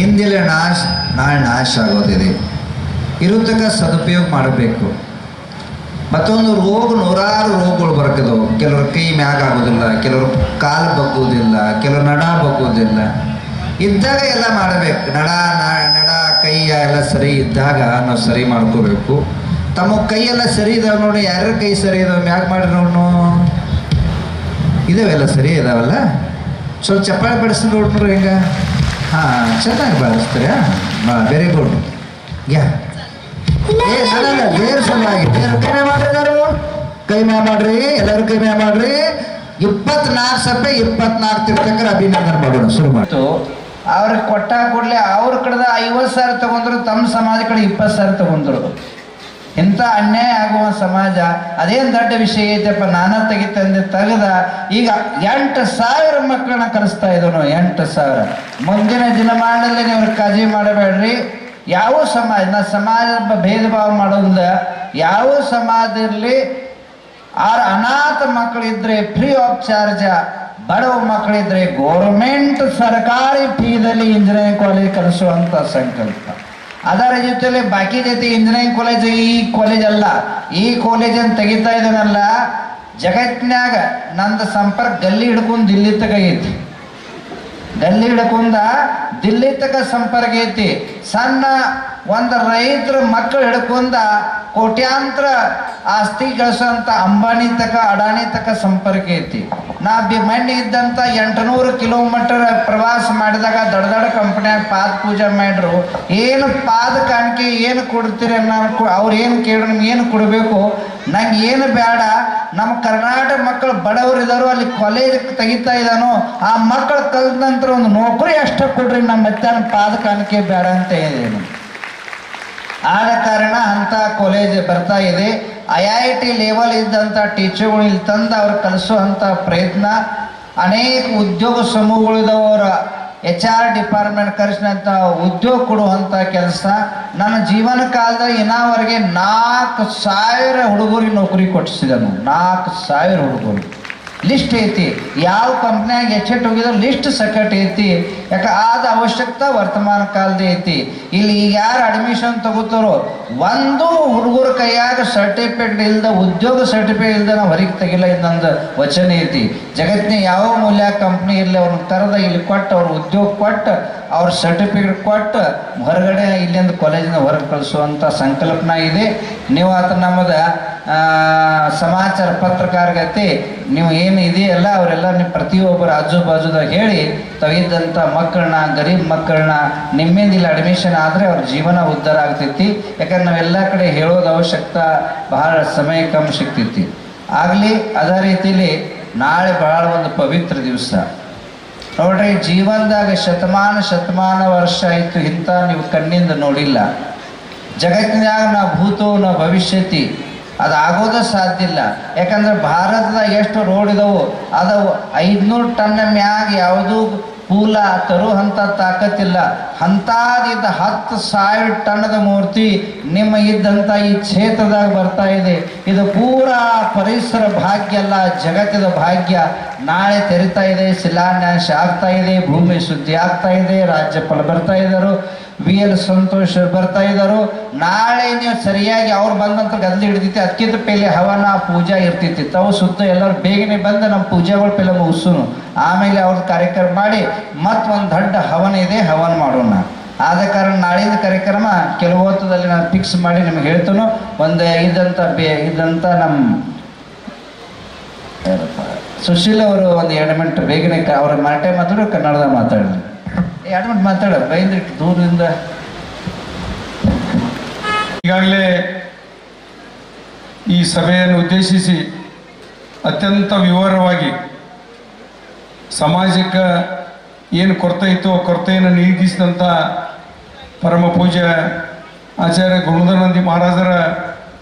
ಇಂದಿನ ನಾಳೆ ನಾಶ ಆಗೋದಿದೆ. ಇರುತ್ತಕ ಸದುಪಯೋಗ ಮಾಡಬೇಕು. ಮತ್ತೊಂದು ನೂರಾರು ರೋಗಗಳು ಬರಕದವು. ಕೆಲವ್ರ ಕೈ ಮ್ಯಾಗ ಆಗೋದಿಲ್ಲ, ಕೆಲವರು ಕಾಲು ಬಗ್ಗೋದಿಲ್ಲ, ಕೆಲವರು ನಡ ಬಗ್ಗೋದಿಲ್ಲ. ಇದ್ದಾಗ ಎಲ್ಲ ಮಾಡಬೇಕು. ನಡ ಕೈ ಎಲ್ಲ ಸರಿ ಇದ್ದಾಗ ನಾವು ಸರಿ ಮಾಡ್ಕೋಬೇಕು. ತಮ್ಮ ಕೈಯೆಲ್ಲ ಸರಿ ಇದಾವೆ ನೋಡಿ. ಯಾರ್ಯಾರ ಕೈ ಸರಿ ಇದಾವೆ ಮ್ಯಾಗ ಮಾಡಿ ನೋಡ್ನು ಇದಾವೆಲ್ಲ ಸರಿ ಇದಾವಲ್ಲ. ಸ್ವಲ್ಪ ಚಪ್ಪಾಳೆ ಬಡಿಸಿ ನೋಡ್ರಿ ಹೆಂಗ. ಹಾಂ, ಚೆನ್ನಾಗಿ ಬಳಸ್ತೀರಾ. Very good. ಯಾ ಬೇರೆ ಸಲುವಾಗಿ ಬೇರೆ ಕೈ ಮಾಡಿದಾರು. ಕೈ ಮ್ಯಾ ಮಾಡ್ರಿ, ಎಲ್ಲರೂ ಕೈ ಮ್ಯಾ ಮಾಡ್ರಿ. 24 ಸಭೆ 24 ತೀರ್ಥಂಕರ ಅಭಿನಂದನೆ ಮಾಡೋಣ. ಶುರು ಮಾಡ್ತು. ಅವ್ರಿಗೆ ಕೊಟ್ಟ ಕೂಡಲೇ ಅವ್ರ ಕಡೆದ 50,000 ತಗೊಂಡ್ರು, ತಮ್ಮ ಸಮಾಜ ಕಡೆ 20,000 ತಗೊಂಡ್ರು. ಇಂಥ ಅನ್ಯಾಯ ಆಗುವ ಸಮಾಜ ಅದೇನು ದೊಡ್ಡ ವಿಷಯ ಐತೆಪ್ಪ. ನಾನ ತೆಗೆದ ಈಗ 8,000 ಮಕ್ಕಳನ್ನ ಕಲಿಸ್ತಾ ಇದ್ದನು. 8,000. ಮುಂದಿನ ದಿನಮಾನದಲ್ಲಿ ನೀವು ಕಾಳಜಿ ಮಾಡಬೇಡ್ರಿ. ಯಾವ ಸಮಾಜ ಭೇದ ಭಾವ ಮಾಡೋದಿಲ್ಲ. ಯಾವ ಸಮಾಜ ಇರಲಿ, ಅನಾಥ ಮಕ್ಕಳಿದ್ರೆ ಫ್ರೀ ಆಫ್ ಚಾರ್ಜ, ಬಡವ ಮಕ್ಕಳಿದ್ರೆ ಗೋರ್ಮೆಂಟ್ ಸರ್ಕಾರಿ ಫೀದಲ್ಲಿ ಇಂಜಿನಿಯರಿಂಗ್ ಕಾಲೇಜ್ ಕಲಿಸುವಂತ ಸಂಕಲ್ಪ. ಅದರ ಜೊತೆಲಿ ಬಾಕಿ ಜೊತೆ ಇಂಜಿನಿಯರಿಂಗ್ ಕಾಲೇಜ್ ಈ ಕಾಲೇಜ್ ಅಲ್ಲ, ಈ ಕಾಲೇಜನ್ನು ತೆಗಿತಾ ಇದ್ದಾನಲ್ಲ, ಜಗತ್ತಿನಾಗ ನಂದು ಸಂಪರ್ಕ ಗಲ್ಲಿ ಹಿಡ್ಕೊಂಡು ದಿಲ್ಲಿ ತಗ ಐತಿ. ಗಲ್ಲಿ ಹಿಡ್ಕೊಂಡ ದಿಲ್ಲಿ ತಕ ಸಂಪರ್ಕ ಐತಿ. ಸಣ್ಣ ಒಂದು ರೈತರ ಮಕ್ಕಳು ಹಿಡ್ಕೊಂಡ ಕೋಟ್ಯಾಂತರ ಆಸ್ತಿ ಗಳಿಸೋಂಥ ಅಂಬಾನಿ ತಕ ಅಡಾನಿ ತಕ ಸಂಪರ್ಕ ಐತಿ. ನಾ ಮಣ್ಣಿ ಇದ್ದಂಥ 800 ಕಿಲೋಮೀಟರ್ ಪ್ರವಾಸ ಮಾಡಿದಾಗ ದೊಡ್ಡ ದೊಡ್ಡ ಕಂಪ್ನಿಯಾಗ ಪಾದ ಪೂಜೆ ಮಾಡ್ರು. ಏನು ಪಾದ ಕಾಣಿಕೆ ಏನು ಕೊಡ್ತೀರಿ ಅನ್ನೋ ಅವ್ರು ಏನು ಕೇಳಿ ನಿಮ್ಗೆ ಏನು ಕೊಡಬೇಕು, ನಂಗೆ ಏನು ಬೇಡ. ನಮ್ಮ ಕರ್ನಾಟಕ ಮಕ್ಕಳು ಬಡವರು ಇದ್ದಾರೋ, ಅಲ್ಲಿ ಕಾಲೇಜ್ ತೆಗಿತಾ ಇದ್ದಾನೋ, ಆ ಮಕ್ಕಳು ಕಲಿತ ನಂತರ ಒಂದು ನೌಕರಿ ಅಷ್ಟೇ ಕೊಡ್ರಿ, ನಮ್ಮ ಮತ್ತೆ ಪಾದ ಕಾಣಿಕೆ ಬೇಡ ಅಂತ ಹೇಳಿದೆನು. ಆದ ಕಾರಣ ಅಂಥ ಕಾಲೇಜ್ ಬರ್ತಾ ಇದೆ. IIT ಲೆವೆಲ್ ಇದ್ದಂಥ ಟೀಚರ್ಗಳು ಇಲ್ಲಿ ತಂದು ಅವ್ರು ಕಲಿಸುವಂಥ ಪ್ರಯತ್ನ. ಅನೇಕ ಉದ್ಯೋಗ ಸಮೂಹಗಳಿದವರ HR ಡಿಪಾರ್ಟ್ಮೆಂಟ್ ಕರೆಸಿದಂಥ ಉದ್ಯೋಗ ಕೊಡುವಂಥ ಕೆಲಸ. ನನ್ನ ಜೀವನ ಕಾಲದಲ್ಲಿ ಇನ್ನಾವರೆಗೆ 4,000 ಹುಡುಗರಿಗೆ ನೌಕರಿ ಕೊಡಿಸಿದನು. 4,000 ಹುಡುಗರು ಲಿಸ್ಟ್ ಐತಿ. ಯಾವ ಕಂಪ್ನಿಯಾಗ ಹೆಚ್ಚೆಟ್ಟು ಹೋಗಿದ್ರು ಲಿಸ್ಟ್ ಸಕಟ್ ಐತಿ. ಯಾಕೆ ಆದ ಅವಶ್ಯಕತೆ ವರ್ತಮಾನ ಕಾಲದ ಐತಿ. ಇಲ್ಲಿ ಈಗ ಯಾರು ಅಡ್ಮಿಷನ್ ತಗೋತಾರೋ ಒಂದು ಹುಡುಗರ ಕೈಯಾಗ ಸರ್ಟಿಫಿಕೇಟ್ ಇಲ್ಲದ, ಉದ್ಯೋಗ ಸರ್ಟಿಫಿಕೇಟ್ ಇಲ್ಲದ ನಾವು ಹೊರಗೆ ತೆಗಿಲ್ಲ. ಇದೊಂದು ವಚನ ಐತಿ. ಜಗತ್ತಿನ ಯಾವ ಮೂಲ್ಯ ಕಂಪ್ನಿ ಇರಲಿ ಅವ್ರನ್ನ ಕರೆದ ಇಲ್ಲಿ ಕೊಟ್ಟು ಅವ್ರ ಉದ್ಯೋಗ ಕೊಟ್ಟು ಅವ್ರ ಸರ್ಟಿಫಿಕೇಟ್ ಕೊಟ್ಟು ಹೊರಗಡೆ ಇಲ್ಲಿಂದ ಕಾಲೇಜಿನ ಹೊರಗೆ ಕಳಿಸುವಂಥ ಸಂಕಲ್ಪನ ಇದೆ. ನೀವು ಆತ ನಮ್ಮದ ಸಮಾಚಾರ ಪತ್ರಕಾರಗತಿ ನೀವು ಏನು ಇದೆಯಲ್ಲ ಅವರೆಲ್ಲ ನೀವು ಪ್ರತಿಯೊಬ್ಬರು ಆಜು ಬಾಜುದಾಗ ಹೇಳಿ ತೆಗೆದಂಥ ಮಕ್ಕಳನ್ನ, ಗರೀಬ್ ಮಕ್ಕಳನ್ನ ನಿಮ್ಮಿಂದ ಇಲ್ಲಿ ಅಡ್ಮಿಷನ್ ಆದರೆ ಅವ್ರ ಜೀವನ ಉದ್ಧಾರ ಆಗ್ತೈತಿ. ಯಾಕಂದ್ರೆ ನಾವೆಲ್ಲ ಕಡೆ ಹೇಳೋದು ಅವಶ್ಯಕತೆ ಬಹಳ ಸಮಯ ಕಮ್ಮಿ ಸಿಗ್ತೈತಿ. ಆಗಲಿ ಅದೇ ರೀತಿಲಿ ನಾಳೆ ಭಾಳ ಒಂದು ಪವಿತ್ರ ದಿವಸ ನೋಡ್ರಿ. ಜೀವನದಾಗ ಶತಮಾನ ವರ್ಷ ಆಯಿತು ಇಂಥ ನೀವು ಕಣ್ಣಿಂದ ನೋಡಿಲ್ಲ. ಜಗತ್ತಿನಾಗ ನಾವು ಭೂತೋ ನಾವು ಭವಿಷ್ಯತಿ ಅದು ಆಗೋದು ಸಾಧ್ಯ ಇಲ್ಲ. ಯಾಕಂದ್ರೆ ಭಾರತದಾಗ ಎಷ್ಟು ರೋಡ್ ಇದಾವು ಅದು 500 ಟನ್ ಮ್ಯಾಗ ಯಾವುದೂ ಪೂಲ ತರುವಂಥ ತಾಕತ್ತಿಲ್ಲ. ಅಂಥದ್ದಿದ್ದ 10,000 ಟನ್ನದ ಮೂರ್ತಿ ನಿಮ್ಮ ಇದ್ದಂಥ ಈ ಕ್ಷೇತ್ರದಾಗ ಬರ್ತಾ ಇದೆ. ಇದು ಪೂರಾ ಪರಿಸರ ಭಾಗ್ಯ ಅಲ್ಲ, ಜಗತ್ತಿನ ಭಾಗ್ಯ. ನಾಳೆ ತೆರಿತಾ ಇದೆ, ಶಿಲಾನ್ಯಾಸ ಆಗ್ತಾ ಇದೆ, ಭೂಮಿ ಶುದ್ಧಿ ಆಗ್ತಾ ಇದೆ, ರಾಜ್ಯಪಾಲ ಬರ್ತಾ ಇದ್ದಾರೆ, VL ಸಂತೋಷ್ ಬರ್ತಾ ಇದ್ದಾರೆ. ನಾಳೆ ನೀವು ಸರಿಯಾಗಿ ಅವ್ರು ಬಂದಂತ ಗದ್ದಲ ಹಿಡಿತೈತಿ. ಅದಕ್ಕಿಂತ ಪೇಲೆ ಹವನ ಪೂಜಾ ಇರ್ತೈತಿ. ತಾವು ಸುತ್ತ ಎಲ್ಲರೂ ಬೇಗನೆ ಬಂದು ನಮ್ಮ ಪೂಜೆಗಳು ಪೇಲೆ ಮುಗಿಸೋನು. ಆಮೇಲೆ ಅವ್ರದ್ದು ಕಾರ್ಯಕ್ರಮ ಮಾಡಿ ಮತ್ತೊಂದು ದೊಡ್ಡ ಹವನ ಇದೆ, ಹವನ ಮಾಡೋಣ. ಆದ ಕಾರಣ ನಾಳಿನ ಕಾರ್ಯಕ್ರಮ ಕೆಲವು ಹೊತ್ತದಲ್ಲಿ ನಾನು ಫಿಕ್ಸ್ ಮಾಡಿ ನಿಮ್ಗೆ ಹೇಳ್ತೇನೆ. ಒಂದು ಇದಂತ ನಮ್ಮ ಸುಶೀಲ್ ಅವರು ಒಂದು 2 ಮಿನಿಟ್ ಬೇಗನೆ ಅವ್ರ ಮಾಟೆ ಮಾತಾಡೋ ಕನ್ನಡದಾಗ ಮಾತಾಡಿದ್ರು. 2 ಮಿನಿಟ್ ಮಾತಾಡ ಬೈಂದಿಟ್ಟು ದೂರದಿಂದ. ಈಗಾಗಲೇ ಈ ಸಭೆಯನ್ನು ಉದ್ದೇಶಿಸಿ ಅತ್ಯಂತ ವಿವರವಾಗಿ ಸಮಾಜಕ್ಕೆ ಏನು ಕೊರತೆ ಇತ್ತು ಆ ಕೊರತೆಯನ್ನು ನೀಗಿಸಿದಂಥ ಪರಮ ಪೂಜ್ಯ ಆಚಾರ್ಯ ಗುರುಧರಾನಂದ ಮಹಾರಾಜರ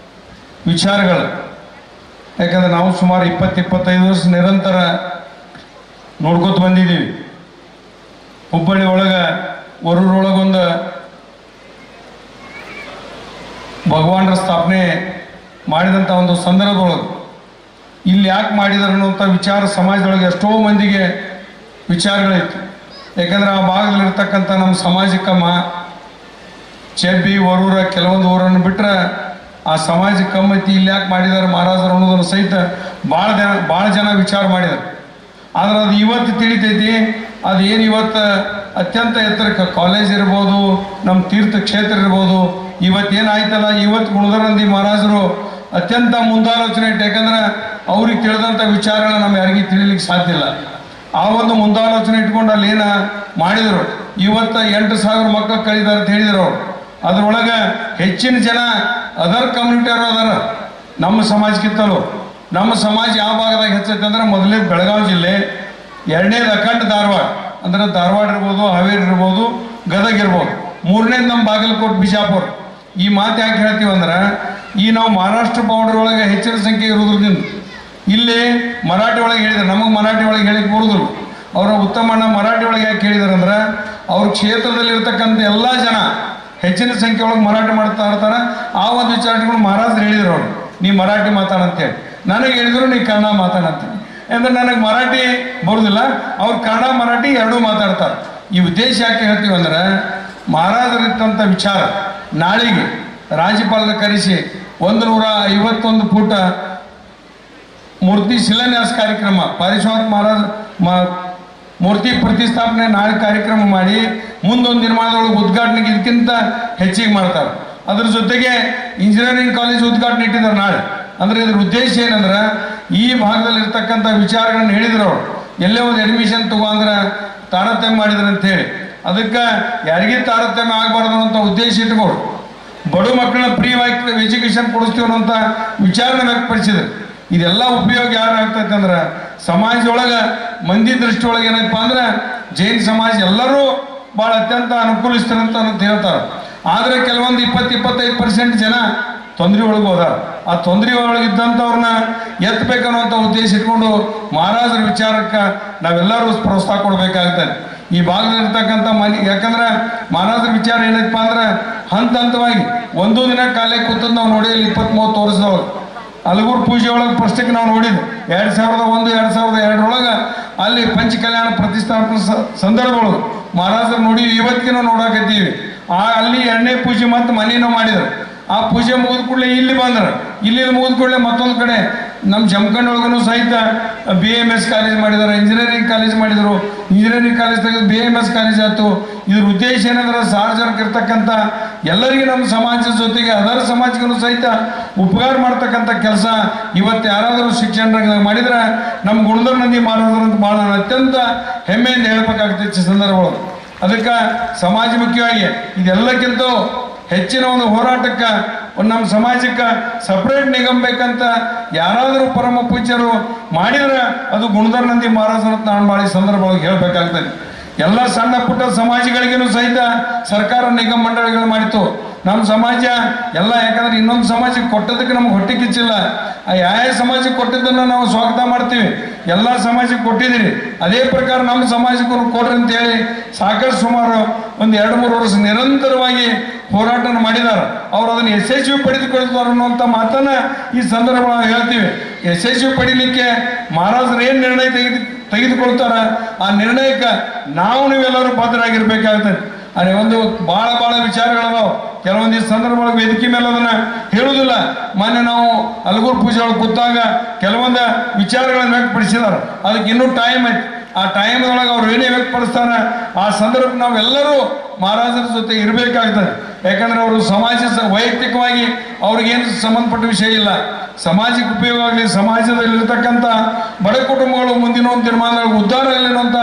ವಿಚಾರಗಳು. ಯಾಕಂದ್ರೆ ನಾವು ಸುಮಾರು 20-25 ವರ್ಷ ನಿರಂತರ ನೋಡ್ಕೊತ ಬಂದಿದ್ದೀವಿ. ಹುಬ್ಬಳ್ಳಿ ಒಳಗೆ ವರೂರೊಳಗೊಂದು ಭಗವಾನರ ಸ್ಥಾಪನೆ ಮಾಡಿದಂಥ ಒಂದು ಸಂದರ್ಭದೊಳಗೆ ಇಲ್ಲಿ ಯಾಕೆ ಮಾಡಿದಾರೆ ಅನ್ನುವಂಥ ವಿಚಾರ ಸಮಾಜದೊಳಗೆ ಎಷ್ಟೋ ಮಂದಿಗೆ ವಿಚಾರಗಳೈತಿ. ಯಾಕಂದ್ರೆ ಆ ಭಾಗದಲ್ಲಿರ್ತಕ್ಕಂಥ ನಮ್ಮ ಸಾಮಾಜಿಕಮ್ಮ ಚೆಬ್ಬಿ ವರೂರ ಕೆಲವೊಂದು ಊರನ್ನು ಬಿಟ್ಟರೆ ಆ ಸಮಾಜ ಕಮ್ಮತಿ ಇಲ್ಲಿ ಯಾಕೆ ಮಾಡಿದ್ದಾರೆ ಮಹಾರಾಜರು ಅನ್ನೋದನ್ನು ಸಹಿತ ಭಾಳ ಜನ ವಿಚಾರ ಮಾಡಿದ್ದಾರೆ. ಆದ್ರೆ ಅದು ಇವತ್ತು ತಿಳಿತೈತಿ. ಅದು ಏನು ಇವತ್ತು ಅತ್ಯಂತ ಎತ್ತರಕ್ಕೆ ಕಾಲೇಜ್ ಇರ್ಬೋದು, ನಮ್ಮ ತೀರ್ಥ ಕ್ಷೇತ್ರ ಇರ್ಬೋದು, ಇವತ್ತೇನಾಯ್ತಲ್ಲ, ಇವತ್ತು ಗುಣಧರಂದಿ ಮಹಾರಾಜರು ಅತ್ಯಂತ ಮುಂದಾಲೋಚನೆ ಇಟ್ಟು, ಯಾಕಂದ್ರೆ ಅವ್ರಿಗೆ ತಿಳಿದಂಥ ವಿಚಾರಗಳನ್ನ ನಮ್ಮ ಯಾರಿಗೂ ತಿಳಿಲಿಕ್ಕೆ ಸಾಧ್ಯ ಇಲ್ಲ. ಆ ಒಂದು ಮುಂದಾಲೋಚನೆ ಇಟ್ಕೊಂಡು ಅಲ್ಲಿ ಏನು ಮಾಡಿದರು. ಇವತ್ತು 8,000 ಮಕ್ಕಳು ಕಲಿತಾರೆ ಅಂತ ಹೇಳಿದರು ಅವರು. ಅದರೊಳಗೆ ಹೆಚ್ಚಿನ ಜನ ಅದರ್ ಕಮ್ಯುನಿಟಿಯವರು ಅದಾರ ನಮ್ಮ ಸಮಾಜಕ್ಕಿಂತಲೂ. ನಮ್ಮ ಸಮಾಜ ಯಾವ ಭಾಗದಾಗ ಹೆಚ್ಚೈತೆ ಅಂದ್ರೆ ಮೊದಲೇ ಬೆಳಗಾವಿ ಜಿಲ್ಲೆ, ಎರಡನೇದು ಅಖಂಡ ಧಾರವಾಡ, ಅಂದ್ರೆ ಧಾರವಾಡ ಇರ್ಬೋದು, ಹಾವೇರಿ ಇರ್ಬೋದು, ಗದಗ ಇರ್ಬೋದು, ಮೂರನೇದು ನಮ್ಮ ಬಾಗಲಕೋಟೆ ಬಿಜಾಪುರ. ಈ ಮಾತು ಯಾಕೆ ಹೇಳ್ತೀವಿ ಅಂದ್ರೆ ಈ ನಾವು ಮಹಾರಾಷ್ಟ್ರ ಬಾರ್ಡರ್ ಒಳಗೆ ಹೆಚ್ಚಿನ ಸಂಖ್ಯೆ ಇರೋದ್ರಿಂದ ಇಲ್ಲಿ ಮರಾಠಿ ಒಳಗೆ ಹೇಳಿದ್ದಾರೆ. ನಮಗೆ ಮರಾಠಿ ಒಳಗೆ ಹೇಳಿಕ್ಕೆ ಬರೋದಿಲ್ಲ. ಅವರ ಉತ್ತಮಣ್ಣ ಮರಾಠಿ ಒಳಗೆ ಯಾಕೆ ಹೇಳಿದಾರೆ ಅಂದ್ರೆ ಅವ್ರ ಕ್ಷೇತ್ರದಲ್ಲಿರ್ತಕ್ಕಂಥ ಎಲ್ಲ ಜನ ಹೆಚ್ಚಿನ ಸಂಖ್ಯೆ ಒಳಗೆ ಮರಾಠಿ ಮಾಡ್ತಾ ಇರ್ತಾರೆ. ಆ ಒಂದು ವಿಚಾರಗಳು ಮಹಾರಾಜರು ಹೇಳಿದ್ರು ಅವರು, ನೀ ಮರಾಠಿ ಮಾತಾಡಂತೇಳಿ. ನನಗೆ ಹೇಳಿದ್ರು ನೀ ಕನ್ನಡ ಮಾತಾಡಂತೀನಿ. ಅಂದ್ರೆ ನನಗೆ ಮರಾಠಿ ಬರೋದಿಲ್ಲ, ಅವ್ರು ಕನ್ನಡ ಮರಾಠಿ ಎರಡೂ ಮಾತಾಡ್ತಾರೆ. ಈ ಉದ್ದೇಶ ಯಾಕೆ ಹೇಳ್ತೀವಿ ಅಂದ್ರೆ ಮಹಾರಾಜರಿತ್ತಂಥ ವಿಚಾರ ನಾಳೆಗೆ ರಾಜ್ಯಪಾಲರ ಕರೆಸಿ 151 ಫೂಟ ಮೂರ್ತಿ ಶಿಲಾನ್ಯಾಸ ಕಾರ್ಯಕ್ರಮ, ಪಾರಿಶ್ವಾತ್ ಮಹಾರಾಜ ಮೂರ್ತಿ ಪ್ರತಿಷ್ಠಾಪನೆ ನಾಳೆ ಕಾರ್ಯಕ್ರಮ ಮಾಡಿ ಮುಂದೊಂದು ನಿರ್ಮಾಣದೊಳಗೆ ಉದ್ಘಾಟನೆಗೆ ಇದಕ್ಕಿಂತ ಹೆಚ್ಚಿಗೆ ಮಾಡ್ತಾರೆ. ಅದ್ರ ಜೊತೆಗೆ ಇಂಜಿನಿಯರಿಂಗ್ ಕಾಲೇಜ್ ಉದ್ಘಾಟನೆ ಇಟ್ಟಿದ್ದಾರೆ ನಾಳೆ. ಅಂದ್ರೆ ಇದ್ರ ಉದ್ದೇಶ ಏನಂದ್ರೆ ಈ ಭಾಗದಲ್ಲಿ ಇರ್ತಕ್ಕಂಥ ವಿಚಾರಗಳನ್ನ ಹೇಳಿದ್ರು ಅವರು. ಎಲ್ಲೇ ಒಂದು ಅಡ್ಮಿಷನ್ ತಗೊಂಡ್ರೆ ತಾರತಮ್ಯ ಮಾಡಿದ್ರು ಅಂತ ಹೇಳಿ, ಅದಕ್ಕೆ ಯಾರಿಗೂ ತಾರತಮ್ಯ ಆಗಬಾರ್ದು ಅಂತ ಉದ್ದೇಶ ಇಟ್ಕೊಂಡು ಬಡ ಮಕ್ಕಳನ್ನ ಫ್ರೀ ಎಜುಕೇಶನ್ ಕೊಡಿಸ್ತೀವಿ ಅನ್ನೋಂಥ ವಿಚಾರನ ವ್ಯಕ್ತಪಡಿಸಿದ್ರು. ಇದೆಲ್ಲ ಉಪಯೋಗ ಯಾರು ಆಗ್ತೈತೆ ಅಂದ್ರೆ ಸಮಾಜದೊಳಗೆ ಮಂದಿ ದೃಷ್ಟಿಯೊಳಗೆ ಏನಪ್ಪ ಅಂದ್ರೆ ಜೈನ ಸಮಾಜ ಎಲ್ಲರೂ ಭಾಳ ಅತ್ಯಂತ ಅನುಕೂಲಿಸ್ತಾರಂತ ಅಂತ ಹೇಳ್ತಾರೆ. ಆದರೆ ಕೆಲವೊಂದು 20-25% ಜನ ತೊಂದರೆ ಒಳಗೆ ಹೋದಾರ. ಆ ತೊಂದರೆ ಒಳಗಿದ್ದಂಥವ್ರನ್ನ ಎತ್ತಬೇಕನ್ನುವಂಥ ಉದ್ದೇಶ ಇಟ್ಕೊಂಡು ಮಹಾರಾಜರ ವಿಚಾರಕ್ಕೆ ನಾವೆಲ್ಲರೂ ಪ್ರೋತ್ಸಾಹ ಕೊಡಬೇಕಾಗ್ತದೆ. ಈ ಭಾಗದಲ್ಲಿರ್ತಕ್ಕಂಥ ಯಾಕಂದ್ರೆ ಮಹಾರಾಜರ ವಿಚಾರ ಏನಪ್ಪ ಅಂದ್ರೆ ಹಂತ ಹಂತವಾಗಿ ಒಂದು ದಿನ ಕಾಲೇ ಕೂತದ್ದು ನಾವು ನೋಡಿ 20-30 ವರ್ಷದವ್ರು ಅಲಗೂರು ಪೂಜೆ ಒಳಗೆ ಫಸ್ಟಿಗೆ ನಾವು ನೋಡಿದ್ವಿ 2001-2002 ಅಲ್ಲಿ ಪಂಚ ಕಲ್ಯಾಣ ಪ್ರತಿಷ್ಠಾಪನೆ ಸಂದರ್ಭದೊಳಗೆ ಮಹಾರಾಜರು ನೋಡಿ ಇವತ್ತಿಗೆ ನಾವು ನೋಡಾಕತ್ತೀವಿ. ಅಲ್ಲಿ 2ನೇ ಪೂಜೆ ಮತ್ತು ಮನೇನೂ ಮಾಡಿದ್ರು. ಆ ಪೂಜೆ ಮುಗಿದ ಕೂಡಲೇ ಇಲ್ಲಿ ಬಂದ್ರು. ಇಲ್ಲಿ ಮುಗಿದ ಕೂಡಲೇ ಮತ್ತೊಂದು ಕಡೆ ನಮ್ಮ ಜಮಖಂಡಿ ಒಳಗೂ ಸಹಿತ BMS ಕಾಲೇಜ್ ಮಾಡಿದ್ದಾರೆ, ಇಂಜಿನಿಯರಿಂಗ್ ಕಾಲೇಜ್ ಮಾಡಿದರು. ಇಂಜಿನಿಯರಿಂಗ್ ಕಾಲೇಜ್ ತೆಗೆದು BMS ಕಾಲೇಜ್ ಆಯ್ತು. ಇದ್ರ ಉದ್ದೇಶ ಏನಂದ್ರೆ ಸಾರ್ವಜನಿಕ ಇರ್ತಕ್ಕಂಥ ಎಲ್ಲರಿಗೂ ನಮ್ಮ ಸಮಾಜದ ಜೊತೆಗೆ ಅದರ ಸಮಾಜಕ್ಕೂ ಸಹಿತ ಉಪಕಾರ ಮಾಡ್ತಕ್ಕಂಥ ಕೆಲಸ ಇವತ್ತು ಯಾರಾದರೂ ಶಿಕ್ಷಣ ರಂಗದಾಗ ಮಾಡಿದ್ರೆ ನಮ್ಮ ಗುಣಧರ ನಂದಿ ಮಹಾರಾಜರಂತ ಭಾಳ ಅತ್ಯಂತ ಹೆಮ್ಮೆಯಿಂದ ಹೇಳ್ಬೇಕಾಗ್ತೈತಿ ಸಂದರ್ಭಗಳು. ಅದಕ್ಕೆ ಸಮಾಜ ಮುಖ್ಯವಾಗಿ ಇದೆಲ್ಲಕ್ಕಿಂತ ಹೆಚ್ಚಿನ ಒಂದು ಹೋರಾಟಕ್ಕೆ ನಮ್ಮ ಸಮಾಜಕ್ಕೆ ಸಪ್ರೇಟ್ ನಿಗಮ ಬೇಕಂತ ಯಾರಾದರೂ ಪರಮ ಪೂಜ್ಯರು ಮಾಡಿದ್ರೆ ಅದು ಗುಣಧರ ನಂದಿ ಮಹಾರಾಜರಂತ ನಾನು ಮಾಡಿ ಸಂದರ್ಭವಾಗಿ ಹೇಳ್ಬೇಕಾಗ್ತದೆ. ಎಲ್ಲ ಸಣ್ಣ ಪುಟ್ಟ ಸಮಾಜಗಳಿಗೇನು ಸಹಿತ ಸರ್ಕಾರ ನಿಗಮ ಮಂಡಳಿಗಳು ಮಾಡಿತು. ನಮ್ಮ ಸಮಾಜ ಎಲ್ಲ ಯಾಕಂದ್ರೆ ಇನ್ನೊಂದು ಸಮಾಜಕ್ಕೆ ಕೊಟ್ಟದಕ್ಕೆ ನಮ್ಗೆ ಹೊಟ್ಟೆ ಕಿಚ್ಚಿಲ್ಲ. ಯಾವ ಸಮಾಜಕ್ಕೆ ಕೊಟ್ಟಿದ್ದನ್ನು ನಾವು ಸ್ವಾಗತ ಮಾಡ್ತೀವಿ. ಎಲ್ಲ ಸಮಾಜಕ್ಕೆ ಕೊಟ್ಟಿದ್ದೀರಿ, ಅದೇ ಪ್ರಕಾರ ನಮ್ಮ ಸಮಾಜಕ್ಕೂ ಕೊಡ್ರಿ ಅಂತೇಳಿ ಸಾಕಷ್ಟು ಸುಮಾರು ಒಂದು 2-3 ವರ್ಷ ನಿರಂತರವಾಗಿ ಹೋರಾಟನ ಮಾಡಿದ್ದಾರೆ. ಅವ್ರು ಅದನ್ನು ಯಶಸ್ವಿ ಪಡೆದುಕೊಳ್ತಾರೆ ಅನ್ನುವಂಥ ಮಾತನ್ನ ಈ ಸಂದರ್ಭ ನಾವು ಹೇಳ್ತೀವಿ. ಯಶಸ್ವಿ ಪಡಿಲಿಕ್ಕೆ ಮಹಾರಾಜರು ಏನು ನಿರ್ಣಯ ತೆಗೆದುಕೊಳ್ತಾರ ಆ ನಿರ್ಣಯಕ್ಕೆ ನೀವೆಲ್ಲರೂ ಬದ್ಧರಾಗಿರ್ಬೇಕಾಗ್ತದೆ. ಅದೇ ಒಂದು ಭಾಳ ವಿಚಾರಗಳದಾವ. ಕೆಲವೊಂದು ಸಂದರ್ಭದೊಳಗೆ ವೇದಿಕೆ ಮೇಲೆ ಅದನ್ನ ಹೇಳುವುದಿಲ್ಲ. ಮೊನ್ನೆ ನಾವು ಅಲಗೂರು ಪೂಜೆ ಒಳಗೆ ಕೂತಾಗ ಕೆಲವೊಂದು ವಿಚಾರಗಳನ್ನು ವ್ಯಕ್ತಪಡಿಸಿದಾರೆ. ಅದಕ್ಕೆ ಇನ್ನೂ ಟೈಮ್ ಐತಿ. ಆ ಟೈಮ್ದೊಳಗೆ ಅವ್ರು ಏನೇ ವ್ಯಕ್ತಪಡಿಸ್ತಾರೆ ಆ ಸಂದರ್ಭ ನಾವೆಲ್ಲರೂ ಮಹಾರಾಜರ ಜೊತೆ ಇರಬೇಕಾಗ್ತದೆ. ಯಾಕಂದ್ರೆ ಅವರು ಸಮಾಜ ವೈಯಕ್ತಿಕವಾಗಿ ಅವ್ರಿಗೇನು ಸಂಬಂಧಪಟ್ಟ ವಿಷಯ ಇಲ್ಲ. ಸಮಾಜಕ್ಕೆ ಉಪಯೋಗ ಆಗಲಿ, ಸಮಾಜದಲ್ಲಿರ್ತಕ್ಕಂಥ ಬಡ ಕುಟುಂಬಗಳು ಮುಂದಿನ ಒಂದು ನಿರ್ಮಾಣದಲ್ಲಿ ಉದ್ಧಾರ ಆಗಲಿ ಅನ್ನೋಂಥ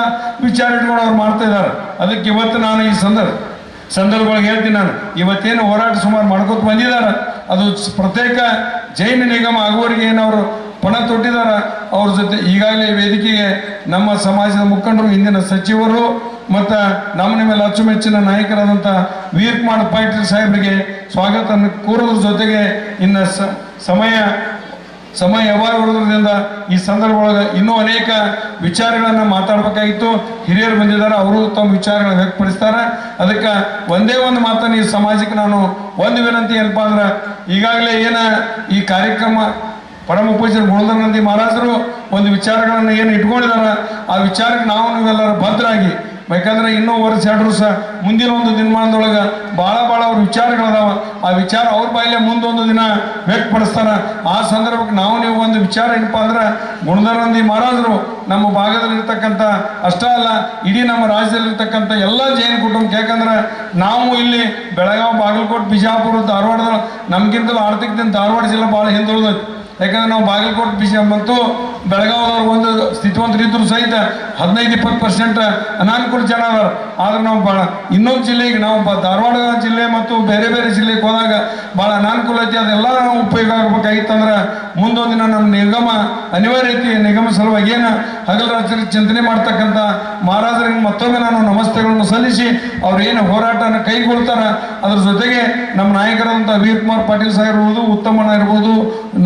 ವಿಚಾರ ಇಟ್ಕೊಂಡು ಅವ್ರು ಮಾಡ್ತಾ ಇದ್ದಾರೆ. ಅದಕ್ಕೆ ಇವತ್ತು ನಾನು ಈ ಸಂದರ್ಭಗಳಿಗೆ ಹೇಳ್ತೀನಿ. ನಾನು ಇವತ್ತೇನು ಹೋರಾಟ ಸುಮಾರು ಮಾಡ್ಕೊತ ಬಂದಿದ್ದಾರೆ, ಅದು ಪ್ರತ್ಯೇಕ ಜೈನ ನಿಗಮ ಆಗುವವರಿಗೆ ಏನವರು ಪಣ ತೊಟ್ಟಿದ್ದಾರೆ. ಅವ್ರ ಜೊತೆ ಈಗಾಗಲೇ ವೇದಿಕೆಗೆ ನಮ್ಮ ಸಮಾಜದ ಮುಖಂಡರು, ಹಿಂದಿನ ಸಚಿವರು ಮತ್ತು ನಮ್ಮ ಮೇಲೆ ಅಚ್ಚುಮೆಚ್ಚಿನ ನಾಯಕರಾದಂಥ ವೀರ್ ಕುಮಾರ್ ಪಾಟೀಲ್ ಸಾಹೇಬರಿಗೆ ಸ್ವಾಗತ ಕೋರೋದ್ರ ಜೊತೆಗೆ ಇನ್ನು ಸಮಯ ಯಾವಾಗಿರೋದ್ರಿಂದ ಈ ಸಂದರ್ಭದೊಳಗೆ ಇನ್ನೂ ಅನೇಕ ವಿಚಾರಗಳನ್ನು ಮಾತಾಡಬೇಕಾಗಿತ್ತು. ಹಿರಿಯರು ಬಂದಿದ್ದಾರೆ, ಅವರು ತಮ್ಮ ವಿಚಾರಗಳನ್ನು ವ್ಯಕ್ತಪಡಿಸ್ತಾರೆ. ಅದಕ್ಕೆ ಒಂದೇ ಒಂದು ಮಾತನ್ನು ಈ ಸಮಾಜಕ್ಕೆ ನಾನು ಒಂದು ವಿನಂತಿ ಏನಪ್ಪ ಅಂದ್ರೆ, ಈಗಾಗಲೇ ಈ ಕಾರ್ಯಕ್ರಮ ಪರಮ ಪೂಜ್ಯರು ಗುಣಧರ ನಂದಿ ಮಹಾರಾಜರು ಒಂದು ವಿಚಾರಗಳನ್ನು ಏನು ಇಟ್ಕೊಂಡಿದ್ದಾರೆ, ಆ ವಿಚಾರಕ್ಕೆ ನೀವೆಲ್ಲರೂ ಭದ್ರಾಗಿ ಯಾಕಂದ್ರೆ ಇನ್ನೂ ವರ್ಷ 2 ವರ್ಷ ಮುಂದಿನ ಒಂದು ದಿನಮಾನದೊಳಗೆ ಭಾಳ ಅವ್ರ ವಿಚಾರಗಳದಾವ. ಆ ವಿಚಾರ ಅವ್ರ ಬಾಯಲ್ಲೇ ಮುಂದೊಂದು ದಿನ ವ್ಯಕ್ತಪಡಿಸ್ತಾರ. ಆ ಸಂದರ್ಭಕ್ಕೆ ನೀವು ಒಂದು ವಿಚಾರ ಏನಪ್ಪ ಅಂದ್ರೆ ಗುಣಧರಂದಿ ಮಹಾರಾಜರು ನಮ್ಮ ಭಾಗದಲ್ಲಿರ್ತಕ್ಕಂಥ ಅಷ್ಟೇ ಅಲ್ಲ, ಇಡೀ ನಮ್ಮ ರಾಜ್ಯದಲ್ಲಿರ್ತಕ್ಕಂಥ ಎಲ್ಲ ಜೈನ ಕುಟುಂಬಕ್ಕೆ, ಯಾಕಂದ್ರೆ ನಾವು ಇಲ್ಲಿ ಬೆಳಗಾವಿ, ಬಾಗಲಕೋಟೆ, ಬಿಜಾಪುರ, ಧಾರವಾಡದ ನಮ್ಗಿಂತಲೂ ಆರ್ಥಿಕದಿಂದ ಧಾರವಾಡ ಜಿಲ್ಲೆ ಭಾಳ ಹಿಂದುಳಿದೈತಿ. ಯಾಕಂದ್ರೆ ನಾವು ಬಾಗಲಕೋಟೆ ಮತ್ತು ಬೆಳಗಾವಿದವ್ರು ಒಂದು ಸ್ಥಿತಿವಂತರಿದ್ರು ಸಹಿತ 15-20% ಅನಾನುಕೂಲ ಜನ ಅದಾರ. ಆದ್ರೆ ನಾವು ಭಾಳ ಇನ್ನೊಂದು ಜಿಲ್ಲೆಗೆ ನಾವು ಧಾರವಾಡ ಜಿಲ್ಲೆ ಮತ್ತು ಬೇರೆ ಬೇರೆ ಜಿಲ್ಲೆಗೆ ಹೋದಾಗ ಭಾಳ ಅನಾನುಕೂಲ ಐತಿ. ಅದೆಲ್ಲ ನಾವು ಉಪಯೋಗ ಆಗ್ಬೇಕಾಗಿತ್ತಂದ್ರೆ ಮುಂದೊಂದು ದಿನ ನಮ್ಮ ನಿಗಮ ಅನಿವಾರ್ಯ ಐತಿ. ನಿಗಮ ಸಲುವಾಗಿ ಏನು ಹಗಲು ರಾತ್ರಿ ಚಿಂತನೆ ಮಾಡ್ತಕ್ಕಂಥ ಮಹಾರಾಜರಿಗೆ ಮತ್ತೊಮ್ಮೆ ನಾನು ನಮಸ್ತೆಗಳನ್ನು ಸಲ್ಲಿಸಿ ಅವ್ರು ಏನು ಹೋರಾಟನ ಕೈಗೊಳ್ತಾರ, ಅದ್ರ ಜೊತೆಗೆ ನಮ್ಮ ನಾಯಕರಾದಂಥ ವೀರ್ ಕುಮಾರ್ ಪಾಟೀಲ್ ಸಾಹೇಬ್ ಇರ್ಬೋದು, ಉತ್ತಮಣ್ಣ ಇರ್ಬೋದು,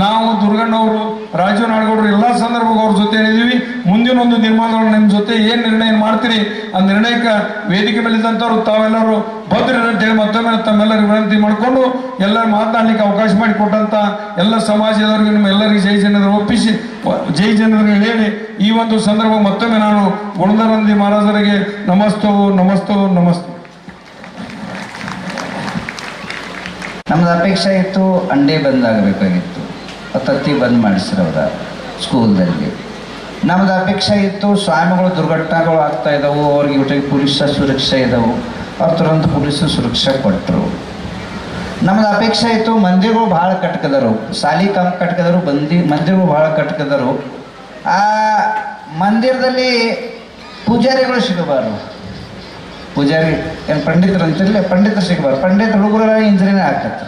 ನಾವು ದುರ್ಗಣ್ಣವರು, ರಾಜು ನಾಡಗೌಡರು ಎಲ್ಲ ಸಂದರ್ಭಕ್ಕೆ ಅವ್ರ ಜೊತೆ ಏನಿದ್ದೀವಿ. ಮುಂದಿನ ಒಂದು ನಿರ್ಮಾಣಗಳು ನಿಮ್ಮ ಜೊತೆ ಏನು ನಿರ್ಣಯ ಮಾಡ್ತೀರಿ ಆ ನಿರ್ಣಯಕ್ಕೆ ವೇದಿಕೆ ಮೇಲಿದ್ದಂಥವ್ರು ತಾವೆಲ್ಲರೂ ಭದ್ರರು ಅಂತೇಳಿ ಮತ್ತೊಮ್ಮೆ ತಮ್ಮೆಲ್ಲರಿಗೆ ವಿನಂತಿ ಮಾಡಿಕೊಂಡು ಎಲ್ಲರೂ ಮಾತನಾಡಲಿಕ್ಕೆ ಅವಕಾಶ ಮಾಡಿಕೊಟ್ಟಂಥ ಎಲ್ಲ ಸಮಾಜದವರಿಗೆ ನಿಮ್ಮೆಲ್ಲರಿಗೆ ಜೈ ಜನರು ಒಪ್ಪಿಸಿ ಜೈ ಜನರಿಗೆ ಹೇಳಿ ಈ ಒಂದು ಸಂದರ್ಭ ಮತ್ತೊಮ್ಮೆ ನಾನು ಗುಣಧರಂದಿ ಮಹಾರಾಜರಿಗೆ ನಮಸ್ತು. ನಮ್ದು ಅಪೇಕ್ಷೆ ಇತ್ತು ಅಂಡೇ ಬಂದಾಗಬೇಕಾಗಿತ್ತು, ತತ್ತಿ ಬಂದ್ ಮಾಡಿಸಿರವ್ರ ಸ್ಕೂಲ್ದಲ್ಲಿ. ನಮ್ದು ಅಪೇಕ್ಷೆ ಇತ್ತು ಸ್ವಾಮಿಗಳು ದುರ್ಘಟನೆಗಳು ಆಗ್ತಾ ಇದ್ದಾವೆ, ಅವ್ರಿಗೆ ಒಟ್ಟಿಗೆ ಪೊಲೀಸ್ ಸುರಕ್ಷೆ ಇದ್ದಾವೆ, ಅವ್ರ ತುರಂತ ಪೊಲೀಸ್ ಸುರಕ್ಷೆ ಕೊಟ್ಟರು. ನಮ್ದು ಅಪೇಕ್ಷೆ ಇತ್ತು ಮಂದಿರಗಳು ಭಾಳ ಕಟ್ಕದರು, ಸಾಲಿ ಕಮ್ಮಿ ಕಟ್ಕದರು, ಮಂದಿರಗಳು ಭಾಳ ಕಟ್ಕದರು. ಆ ಮಂದಿರದಲ್ಲಿ ಪೂಜಾರಿಗಳು ಸಿಗಬಾರ್ದು. ಪೂಜಾರಿ ಏನು ಪಂಡಿತರು ಅಂತಿರಲಿಲ್ಲ, ಪಂಡಿತರು ಸಿಗಬಾರ್ದು. ಪಂಡಿತ ಹುಡುಗರ ಇಂಜಿನಿಯರ್ ಆಕತ್ತೆ,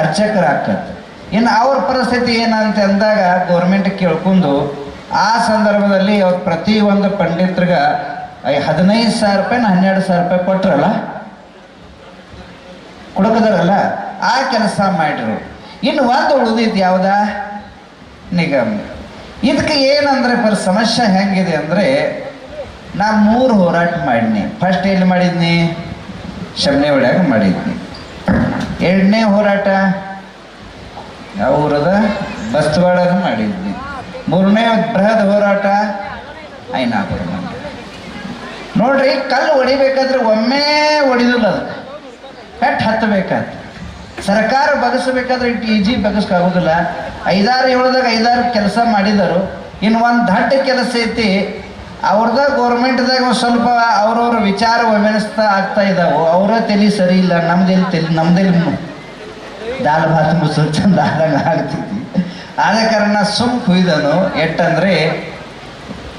ಅರ್ಚಕರು ಆಕತ್ತೆ. ಇನ್ನು ಅವ್ರ ಪರಿಸ್ಥಿತಿ ಏನಂತ ಅಂದಾಗ ಗೌರ್ಮೆಂಟ್ ಕೇಳ್ಕೊಂಡು ಆ ಸಂದರ್ಭದಲ್ಲಿ ಅವ್ರು ಪ್ರತಿಯೊಂದು ಪಂಡಿತರಿಗೆ 15,000 ರೂಪಾಯಿ 12,000 ರೂಪಾಯಿ ಕೊಟ್ರಲ್ಲ, ಕೊಡಕದಾರಲ್ಲ, ಆ ಕೆಲಸ ಮಾಡಿರು. ಇನ್ನು ಒಂದು ಉಳಿದಿದ್ದು ಯಾವ್ದ ನಿಗಮ. ಇದಕ್ಕೆ ಏನಂದ್ರೆ ಸಮಸ್ಯೆ ಹೆಂಗಿದೆ ಅಂದರೆ ನಾ 3 ಹೋರಾಟ ಮಾಡಿದ್ನಿ. ಫಸ್ಟ್ ಎಲ್ಲಿ ಮಾಡಿದ್ನಿ? ಶಮನೆ ಒಳಗೆ ಮಾಡಿದ್ನಿ. 2ನೇ ಹೋರಾಟ ಯಾವ ಊರದ? ಬಸ್ತವಾಡಾಗ ಮಾಡಿದ್ನಿ. 3ನೇ ಬೃಹತ್ ಹೋರಾಟ ಐನಾಪುರ. ನೋಡ್ರಿ, ಕಲ್ಲು ಹೊಡಿಬೇಕಾದ್ರೆ ಒಮ್ಮೆ ಹೊಡಿದಿಲ್ಲ, ಅದಕ್ಕೆ ಪೆಟ್ಟು ಹತ್ತಬೇಕಾದ್ರೆ. ಸರ್ಕಾರ ಬಗಸಬೇಕಾದ್ರೆ ಇಟ್ಟು ಈಜಿ ಬಗಸ್ಕಾಗೋದಿಲ್ಲ. 5-6 5-6 ಕೆಲಸ ಮಾಡಿದರು. ಇನ್ನು ಒಂದು ದೊಡ್ಡ ಕೆಲಸ ಐತಿ ಅವ್ರದಾಗ ಗೌರ್ಮೆಂಟ್ದಾಗ ಒಂದು ಸ್ವಲ್ಪ ಅವ್ರವ್ರ ವಿಚಾರ ವಿಮರ್ಶೆ ಆಗ್ತಾ ಇದ್ದಾವೆ. ಅವರ ತಲೆ ಸರಿ ಇಲ್ಲ, ನಮ್ದೆಲ್ಲಿ ದಾಲ್ ಭಾತ್ ಮುಸಲ್ ಚಂದ ಆದಂಗೆ ಆಗ್ತೈತಿ. ಆದ ಕಾರಣ ಸುಮ್ ಕುಯ್ದನು ಎಟ್ಟಂದ್ರೆ,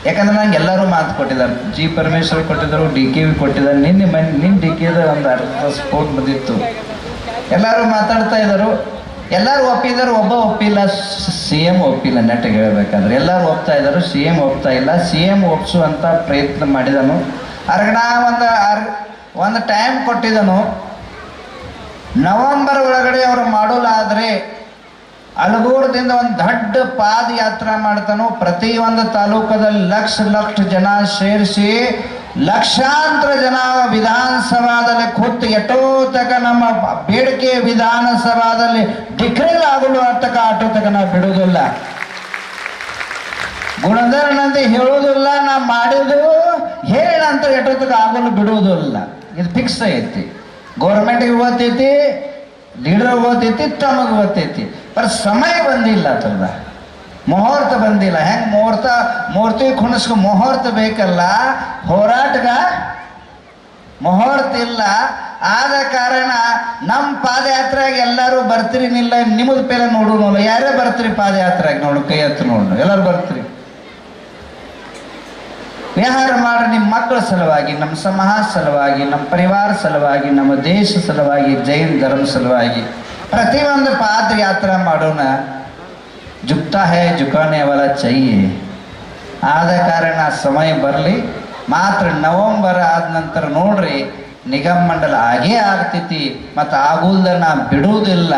ಯಾಕಂದ್ರೆ ನಂಗೆ ಎಲ್ಲರೂ ಮಾತು ಕೊಟ್ಟಿದ್ದಾರೆ. ಜಿ ಪರಮೇಶ್ವರ್ ಕೊಟ್ಟಿದ್ದರು, DKV ಕೊಟ್ಟಿದ್ದಾರೆ. ನಿನ್ನ DKದ ಒಂದು ಅರ್ಧ ಸ್ಫೋಟ್ ಬಂದಿತ್ತು. ಎಲ್ಲರೂ ಮಾತಾಡ್ತಾ ಇದ್ದರು, ಎಲ್ಲರೂ ಒಪ್ಪಿದರು, ಒಬ್ಬ ಒಪ್ಪಿಲ್ಲ. CM ಒಪ್ಪಿಲ್ಲ. ನೆಟ್ಟಿಗೆ ಹೇಳ್ಬೇಕಾದ್ರೆ ಎಲ್ಲರೂ ಒಪ್ತಾ ಇದ್ದರು, CM ಒಪ್ತಾ ಇಲ್ಲ. CM ಒಪ್ಸುವಂಥ ಪ್ರಯತ್ನ ಮಾಡಿದನು. ಅರ್ಗಣ ಒಂದು ಟೈಮ್ ಕೊಟ್ಟಿದ್ದನು. ನವೆಂಬರ್ ಒಳಗಡೆ ಅವರು ಮಾಡೋಲಾದರೆ ಅಲಗೂರದಿಂದ ಒಂದು ದೊಡ್ಡ ಪಾದಯಾತ್ರೆ ಮಾಡ್ತಾನೋ. ಪ್ರತಿಯೊಂದು ತಾಲೂಕದಲ್ಲಿ ಲಕ್ಷ ಜನ ಸೇರಿಸಿ ಲಕ್ಷಾಂತರ ಜನ ವಿಧಾನಸಭಾದಲ್ಲಿ ಕೂತು ಎಷ್ಟೋ ತಕ ನಮ್ಮ ಬೇಡಿಕೆ ವಿಧಾನಸಭಾದಲ್ಲಿ ಡಿಕ್ಲೇರ್ ಆಗಲು ಆಟೋ ತಕ ನಾವು ಬಿಡುವುದಿಲ್ಲ. ಗುಣಧರನಂತೆ ಹೇಳುವುದಿಲ್ಲ, ನಾ ಮಾಡಿದ್ದು ಹೇಳಂತ ಎಷ್ಟೋ ತಕ ಆಗಲು ಬಿಡುವುದಿಲ್ಲ. ಇದು ಫಿಕ್ಸ್ ಐತಿ. ಗೌರ್ಮೆಂಟ್ಗೆ ಗೊತ್ತೈತಿ, ಲೀಡರ್ ಗೊತ್ತೈತಿ, ತಮಗೆ ಗೊತ್ತೈತಿ. ಬಟ್ ಸಮಯ ಬಂದಿಲ್ಲ, ಅದರದ ಮುಹೂರ್ತ ಬಂದಿಲ್ಲ. ಹೆಂಗೆ ಮೂರ್ತಿ ಕುಣಿಸ್ಕೊ ಮುಹೂರ್ತ ಬೇಕಲ್ಲ, ಹೋರಾಟಗ ಮುಹೂರ್ತ ಇಲ್ಲ. ಆದ ಕಾರಣ ನಮ್ಮ ಪಾದಯಾತ್ರೆಗೆ ಎಲ್ಲರೂ ಬರ್ತೀರಿ. ನಿಮ್ಮದು ಪೇಲೆ ನೋಡೋಣ, ಯಾರೇ ಬರ್ತೀರಿ ಪಾದಯಾತ್ರೆಗೆ? ನೋಡು, ಕೈ ಹತ್ತು ನೋಡು, ಎಲ್ಲರೂ ಬರ್ತೀರಿ. ವಿಹಾರ ಮಾಡಿ ನಿಮ್ಮ ಮಕ್ಕಳ ಸಲುವಾಗಿ, ನಮ್ಮ ಸಮಾಜ ಸಲುವಾಗಿ, ನಮ್ಮ ಪರಿವಾರ ಸಲುವಾಗಿ, ನಮ್ಮ ದೇಶ ಸಲುವಾಗಿ, ಜೈನ ಧರ್ಮ ಸಲುವಾಗಿ ಪ್ರತಿಯೊಂದು ಪಾದಯಾತ್ರೆ ಮಾಡೋಣ. ಜುಕ್ತಾ ಹೇ ಜುಕಾನೆ ವಾಲ ಚೈಯೆ. ಆದ ಕಾರಣ ಸಮಯ ಬರಲಿ. ಮಾತ್ರ ನವೆಂಬರ್ ಆದ ನಂತರ ನೋಡ್ರಿ, ನಿಗಮ ಮಂಡಲ ಆಗೇ ಆಗ್ತೈತಿ. ಮತ್ತು ಆಗುಲ್ದ ನಾ ಬಿಡುವುದಿಲ್ಲ.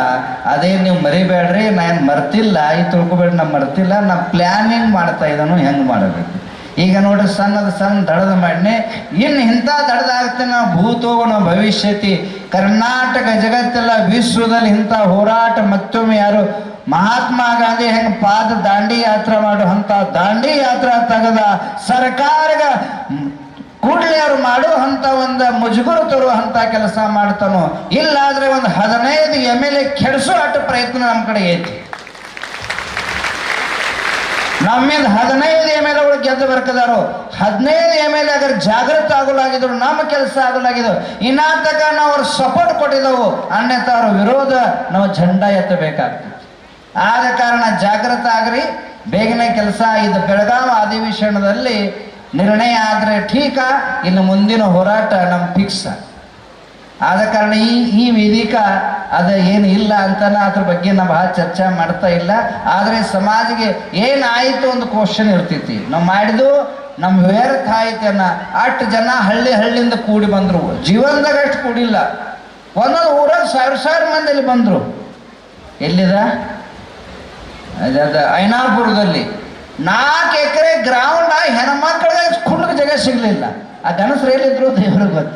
ಅದೇ ನೀವು ಮರಿಬೇಡ್ರಿ. ನಾನು ಮರ್ತಿಲ್ಲ, ಈ ತಿಳ್ಕೊಬೇಡ್ರಿ, ನಾ ಮರ್ತಿಲ್ಲ. ನಾ ಪ್ಲ್ಯಾನಿಂಗ್ ಮಾಡ್ತಾ ಇದ್ದಾನು ಹೆಂಗೆ ಮಾಡಬೇಕು. ಈಗ ನೋಡ್ರಿ, ಸಣ್ಣ ದಡದ ಮಾಡಿನಿ. ಇನ್ನು ಇಂಥ ದಡದಾಗ್ತೇನೆ ನಾವು ಭೂತೋಗ ನಾವು ಭವಿಷ್ಯತಿ. ಕರ್ನಾಟಕ ಜಗತ್ತೆಲ್ಲ ವಿಶ್ವದಲ್ಲಿ ಇಂಥ ಹೋರಾಟ ಮತ್ತೊಮ್ಮೆ ಯಾರು ಮಹಾತ್ಮ ಗಾಂಧಿ ಹೆಂಗೆ ದಾಂಡಿ ಯಾತ್ರೆ ಮಾಡೋ ಅಂಥ ದಾಂಡಿ ಯಾತ್ರೆ ತೆಗೆದ ಸರ್ಕಾರಗ ಕೂಡಲೇ ಅವ್ರು ಮಾಡುವಂಥ ಒಂದು ಮುಜುಗರು ತರುವಂಥ ಕೆಲಸ ಮಾಡ್ತಾನೋ, ಇಲ್ಲಾದ್ರೆ ಒಂದು 15 MLA ಕೆಡಿಸೋ ಅಟ್ಟು ಪ್ರಯತ್ನ ನಮ್ಮ ಕಡೆ ಐತಿ. ನಮ್ಮಿಂದ 15 MLA ಗೆದ್ದು ಬರ್ಕದಾರು, 15 MLA ಅಗರ್ ಜಾಗೃತ ಆಗೋಲಾಗಿದ್ರು, ನಮ್ಮ ಕೆಲಸ ಆಗೋಲಾಗಿದ್ರು. ಇನ್ನಾತಕ ನಾವು ಅವ್ರ ಸಪೋರ್ಟ್ ಕೊಟ್ಟಿದ್ದೆವು, ಅನ್ಯಥ ಅವ್ರ ವಿರೋಧ ನಾವು ಝಂಡಾ ಎತ್ತಬೇಕಾಗ್ತದೆ. ಆದ ಕಾರಣ ಜಾಗೃತ ಆಗ್ರಿ, ಬೇಗನೆ ಕೆಲಸ. ಇದು ಬೆಳಗಾವಿ ಅಧಿವೇಶನದಲ್ಲಿ ನಿರ್ಣಯ ಆದರೆ ಠೀಕ, ಇನ್ನು ಮುಂದಿನ ಹೋರಾಟ ನಮ್ಮ ಫಿಕ್ಸ್. ಆದ ಕಾರಣ ಈ ವೇದಿಕ ಅದು ಏನು ಇಲ್ಲ ಅಂತಾನೆ ಅದ್ರ ಬಗ್ಗೆ ನಾವು ಭಾಳ ಚರ್ಚೆ ಮಾಡ್ತಾ ಇಲ್ಲ. ಆದರೆ ಸಮಾಜಿಗೆ ಏನಾಯಿತು ಒಂದು ಕ್ವಶನ್ ಇರ್ತೈತಿ. ನಾವು ಮಾಡಿದ್ದು ನಮ್ಮ ವ್ಯರ್ಥ ಆಯ್ತೇನ. 8 ಜನ ಹಳ್ಳಿಯಿಂದ ಕೂಡಿ ಬಂದರು, ಜೀವನದಾಗ ಅಷ್ಟು ಕೂಡಿಲ್ಲ. ಒಂದೊಂದು ಊರಾಗ 1000 ಮಂದಿಲಿ ಬಂದರು. ಎಲ್ಲಿದ ಅದ ಐನಾಪುರದಲ್ಲಿ 4 ಎಕರೆ ಗ್ರೌಂಡ್ ಹೆಣ್ಮಕ್ಳಿಗೆ ಕುಂಡಕ್ಕೆ ಜಾಗ ಸಿಗಲಿಲ್ಲ. ಆ ಗಣಸರು ಎಲ್ಲಿದ್ರು ದೇವ್ರಿಗೆ ಗೊತ್ತು.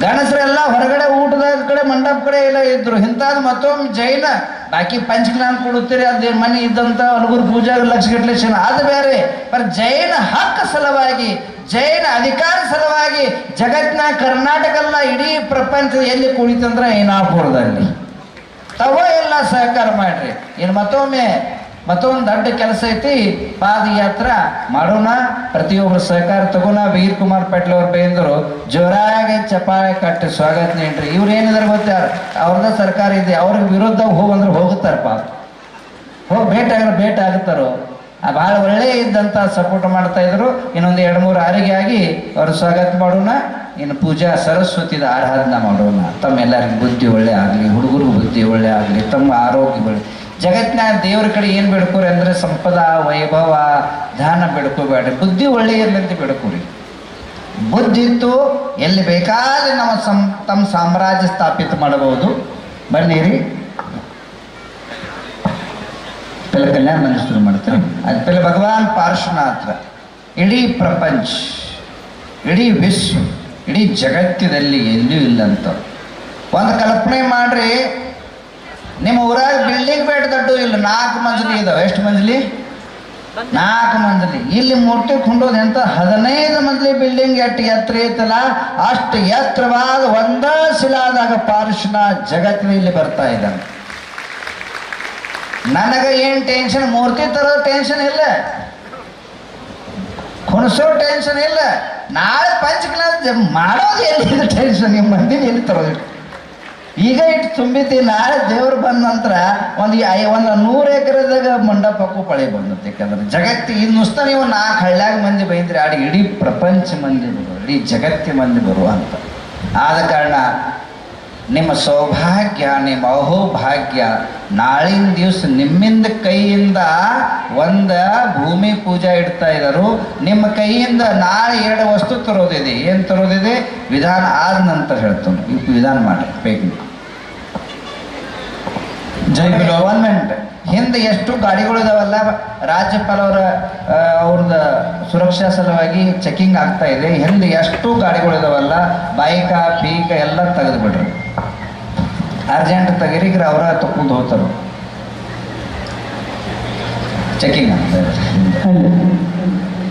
ಗಣಸರೆಲ್ಲ ಹೊರಗಡೆ ಊಟದ ಕಡೆ ಮಂಡಪ ಕಡೆ ಎಲ್ಲ ಇದ್ರು. ಇಂಥದ್ದು ಮತ್ತೊಮ್ಮೆ ಜೈನ ಬಾಕಿ ಪಂಚಜ್ಞಾನ ಕೊಡುತ್ತೀರಿ, ಅದು ಮನೆ ಇದ್ದಂಥ ಹಲಗುರು ಪೂಜಾ ಲಕ್ಷಗಟ್ಟಲೆ ಅದು ಬೇರೆ. ಬರ್ ಜೈನ ಹಕ್ಕು ಸಲುವಾಗಿ, ಜೈನ ಅಧಿಕಾರ ಸಲುವಾಗಿ ಜಗತ್ತಿನ ಕರ್ನಾಟಕ ಅಲ್ಲ ಇಡೀ ಪ್ರಪಂಚ ಎಲ್ಲಿ ಕುಳಿತಂದ್ರೆ ಐನಾಪುರದಲ್ಲಿ. ತಗೋ ಎಲ್ಲ ಸಹಕಾರ ಮಾಡ್ರಿ. ಇನ್ನು ಮತ್ತೊಂದು ದೊಡ್ಡ ಕೆಲಸ ಐತಿ, ಪಾದಯಾತ್ರೆ ಮಾಡೋಣ, ಪ್ರತಿಯೊಬ್ಬರು ಸಹಕಾರ ತಗೋಣ. ವೀರ್ ಕುಮಾರ್ ಪಾಟೀಲ್ ಅವ್ರು ಬೇಂದ್ರು ಜೋರಾಗಿ ಚಪ್ಪಾಳೆ ಕಟ್ಟಿ ಸ್ವಾಗತ ನೀಡ್ರಿ. ಇವ್ರು ಏನಿದಾರೆ ಗೊತ್ತಾರ, ಅವ್ರದ ಸರ್ಕಾರ ಇದೆ, ಅವ್ರಿಗೆ ವಿರುದ್ಧ ಹೋಗಂದ್ರೆ ಹೋಗುತ್ತಾರೆ. ಪಾಪ ಹೋಗಿ ಭೇಟಿ ಆಗುತ್ತಾರೋ. ಭಾಳ ಒಳ್ಳೆ ಇದ್ದಂಥ ಸಪೋರ್ಟ್ ಮಾಡ್ತಾ ಇದ್ರು. ಇನ್ನೊಂದು 2-3 ಆರಿಗೆ ಆಗಿ ಅವ್ರ ಸ್ವಾಗತ ಮಾಡೋಣ. ಇನ್ನು ಪೂಜಾ ಸರಸ್ವತಿದ ಆರಾಧನಾ ಮಾಡೋಣ. ತಮ್ಮೆಲ್ಲರಿಗೂ ಬುದ್ಧಿ ಒಳ್ಳೆ ಆಗಲಿ, ಹುಡುಗರಿಗೂ ಬುದ್ಧಿ ಒಳ್ಳೆ ಆಗಲಿ, ತಮ್ಮ ಆರೋಗ್ಯ ಒಳ್ಳೆ. ಜಗತ್ತಿನ ದೇವ್ರ ಕಡೆ ಏನು ಬೇಡ್ಕೋರಿ ಅಂದರೆ ಸಂಪದ, ವೈಭವ, ಧ್ಯಾನ ಬೇಡ್ಕೋಬೇಡ್ರಿ, ಬುದ್ಧಿ ಒಳ್ಳೆ ಇರಲಿ ಬೇಡ್ಕೋರಿ. ಬುದ್ಧಿ ಇತ್ತು ಎಲ್ಲಿ ಬೇಕಾದ್ರೆ ನಾವು ತಮ್ಮ ಸಾಮ್ರಾಜ್ಯ ಸ್ಥಾಪಿತ ಮಾಡಬಹುದು. ಬನ್ನಿರಿ, ಪೆಲ್ಲ ಕಲ್ಯಾಣ ಮಂದಿರ ಶುರು ಮಾಡ್ತಾರೆ. ಅದು ಪೆಲ್ಲ ಭಗವಾನ್ ಪಾರ್ಶ್ವನಾಥ ಇಡೀ ಪ್ರಪಂಚ, ಇಡೀ ವಿಶ್ವ, ಇಡೀ ಜಗತ್ತಿನಲ್ಲಿ ಎಲ್ಲೂ ಇಲ್ಲ ಅಂತ ಒಂದು ಕಲ್ಪನೆ ಮಾಡ್ರಿ. ನಿಮ್ಮ ಊರಾಗ ಬಿಲ್ಡಿಂಗ್ ಬೇಡ ದೊಡ್ಡ ಇಲ್ಲ, 4 ಮಂಜಿಲಿ ಇದಾವೆ. ಎಷ್ಟು ಮಂಜಿಲಿ? 4 ಮಂಜಿಲಿ. ಇಲ್ಲಿ ಮೂರ್ತಿ ಕೊಂಡೋದು ಎಂತ 15 ಮಂಜಿಲಿ ಬಿಲ್ಡಿಂಗ್ ಎತ್ತರ ಐತಲ್ಲ, ಅಷ್ಟು ಎತ್ತರವಾದ ಒಂದ ಶಿಲಾದಾಗ ಪಾರ್ಶ್ವನಾಥ ಜಗತ್ತಿನ ಇಲ್ಲಿ ಬರ್ತಾ ಇದ್ದಾನೆ. ನನಗೆ ಏನು ಟೆನ್ಷನ್, ಮೂರ್ತಿ ತರೋದು ಟೆನ್ಷನ್ ಇಲ್ಲ, ಕುಣಿಸೋ ಟೆನ್ಷನ್ ಇಲ್ಲ. ನಾಳೆ ಪಂಚಕಲ ಮಾಡೋದು ಎಲ್ಲಿ ಟೆನ್ಷನ್, ನಿಮ್ಮ ಮಂದಿನ ಎಲ್ಲಿ ತರೋದು. ಈಗ ಇಟ್ಟು ತುಂಬಿತಿ, ನಾಳೆ ದೇವ್ರು ಬಂದ ನಂತರ ಒಂದು 100 ಎಕರೆದಾಗ ಮಂಡಪಕ್ಕೂ ಪಳೆ ಬಂದತ್ತೆ. ಯಾಕಂದ್ರೆ ಜಗತ್ತಿ ಇನ್ನುಸ್ತ ನೀವು 4 ಹಳ್ಳ್ಯಾಗ ಮಂದಿ ಬೈದ್ರಿ, ಆಡಿ ಇಡೀ ಪ್ರಪಂಚ ಮಂದಿ ಬರುವ, ಇಡೀ ಜಗತ್ತಿ ಮಂದಿ ಬರುವ ಅಂತ. ಆದ ಕಾರಣ ನಿಮ್ಮ ಸೌಭಾಗ್ಯ, ನಿಮ್ಮ ಅಹೋಭಾಗ್ಯ, ನಾಳಿನ ದಿವಸ ನಿಮ್ಮಿಂದ ಕೈಯಿಂದ ಒಂದು ಭೂಮಿ ಪೂಜಾ ಇಡ್ತಾ ಇದ್ದಾರು. ನಿಮ್ಮ ಕೈಯಿಂದ ನಾಳೆ 2 ವಸ್ತು ತರೋದಿದೆ. ಏನು ತರೋದಿದೆ? ವಿಧಾನ ಆದ ನಂತರ ಹೇಳ್ತಾನೆ. ಈ ವಿಧಾನ ಮಾಡಿ ಬೇಕು. ಗವರ್ಮೆಂಟ್ ಹಿಂದೆ ಎಷ್ಟು ಗಾಡಿಗಳಿದಾವಲ್ಲ, ರಾಜ್ಯಪಾಲ ಅವ್ರದ್ದು ಸುರಕ್ಷಾ ಸಲುವಾಗಿ ಚೆಕಿಂಗ್ ಆಗ್ತಾ ಇದೆ. ಹಿಂದೆ ಎಷ್ಟು ಗಾಡಿಗಳಿದಾವಲ್ಲ, ಬೈಕ ಪೀಕ ಎಲ್ಲ ತೆಗೆದು ಬಿಡ್ರಿ. ಅರ್ಜೆಂಟ್ ತೆಗೀರಿಗ್ರೆ ಅವರ ತಗೊಂಡು ಹೋಗ್ತಾರೆ, ಚೆಕಿಂಗ್ ಆಗ್ತಾರೆ.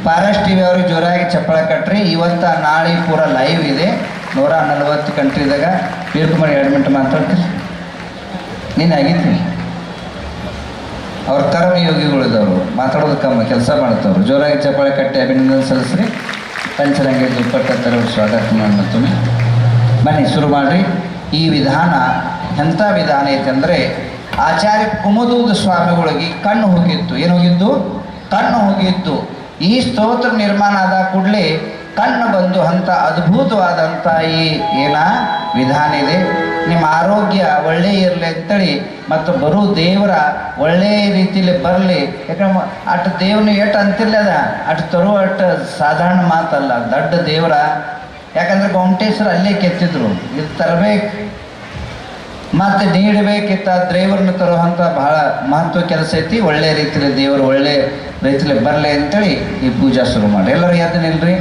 ಫಾರೆಸ್ಟ್ ಟಿವಿ ಅವ್ರಿಗೆ ಜೋರಾಗಿ ಚಪ್ಪಳ ಕಟ್ರಿ. ಇವತ್ತು ನಾಳೆ ಪೂರ ಲೈವ್ ಇದೆ. 140 ಕಂಟ್ರಿದಾಗ. ವೀರ್ ಕುಮಾರ್ 2 ಮಿನಿಟ್ ಮಾತಾಡ್ತೀರಿ. ನೀನು ಆಗಿತ್ತು. ಅವ್ರ ಕರ್ಮಯೋಗಿಗಳಿದವರು ಮಾತಾಡೋದು ಕಮ್ಮ, ಕೆಲಸ ಮಾಡ್ತವ್ರು. ಜೋರಾಗಿ ಚಪ್ಪಾಳೆ ಕಟ್ಟಿ ಅಭಿನಂದನೆ ಸಲ್ಲಿಸ್ರಿ. ಪಂಚರಂಗಿ ದುಪ್ಪಟ್ಟ ಸ್ವಾಗತ ಮಾಡಿ ಮತ್ತೊಮ್ಮೆ ಬನ್ನಿ ಶುರು ಮಾಡಿರಿ. ಈ ವಿಧಾನ ಎಂಥ ವಿಧಾನ ಐತೆಂದರೆ, ಆಚಾರ್ಯ ಕುಮದೂದ ಸ್ವಾಮಿಗಳಿಗೆ ಕಣ್ಣು ಹೋಗಿತ್ತು. ಏನು ಹೋಗಿದ್ದು? ಕಣ್ಣು ಹೋಗಿತ್ತು. ಈ ಸ್ತೋತ್ರ ನಿರ್ಮಾಣ ಆದ ಕೂಡಲೇ ಕಣ್ಣು ಬಂದು ಅಂತ ಅದ್ಭುತವಾದಂಥ ಈ ವಿಧಾನ ಇದೆ. ನಿಮ್ಮ ಆರೋಗ್ಯ ಒಳ್ಳೆ ಇರಲಿ ಅಂತೇಳಿ ಮತ್ತು ಬರೋ ದೇವರ ಒಳ್ಳೆಯ ರೀತಿಯಲ್ಲಿ ಬರಲಿ. ಯಾಕಂದ್ರೆ ಅಷ್ಟು ದೇವ್ರನ್ನ ಎಷ್ಟು ಅಂತಿರ್ಲಿ, ಅಷ್ಟು ತರುವ ಅಷ್ಟು ಸಾಧಾರಣ ಮಾತಲ್ಲ, ದೊಡ್ಡ ದೇವರ. ಯಾಕಂದ್ರೆ ಗೊಮ್ಮಟೇಶ್ವರ ಅಲ್ಲೇ ಕೆತ್ತಿದ್ರು, ಇದು ತರಬೇಕು ಮತ್ತು ನೀಡಬೇಕಿತ್ತ ಡ್ರೈವರ್ನ ತರುವಂಥ ಬಹಳ ಮಹತ್ವ ಕೆಲಸ ಐತಿ. ಒಳ್ಳೆ ರೀತಿಯಲ್ಲಿ ದೇವರು ಒಳ್ಳೆ ರೀತಿಯಲ್ಲಿ ಬರಲಿ ಅಂತೇಳಿ ಈ ಪೂಜಾ ಶುರು ಮಾಡಿ. ಎಲ್ಲರೂ ಎದ್ದು ನಿಲ್ರಿ.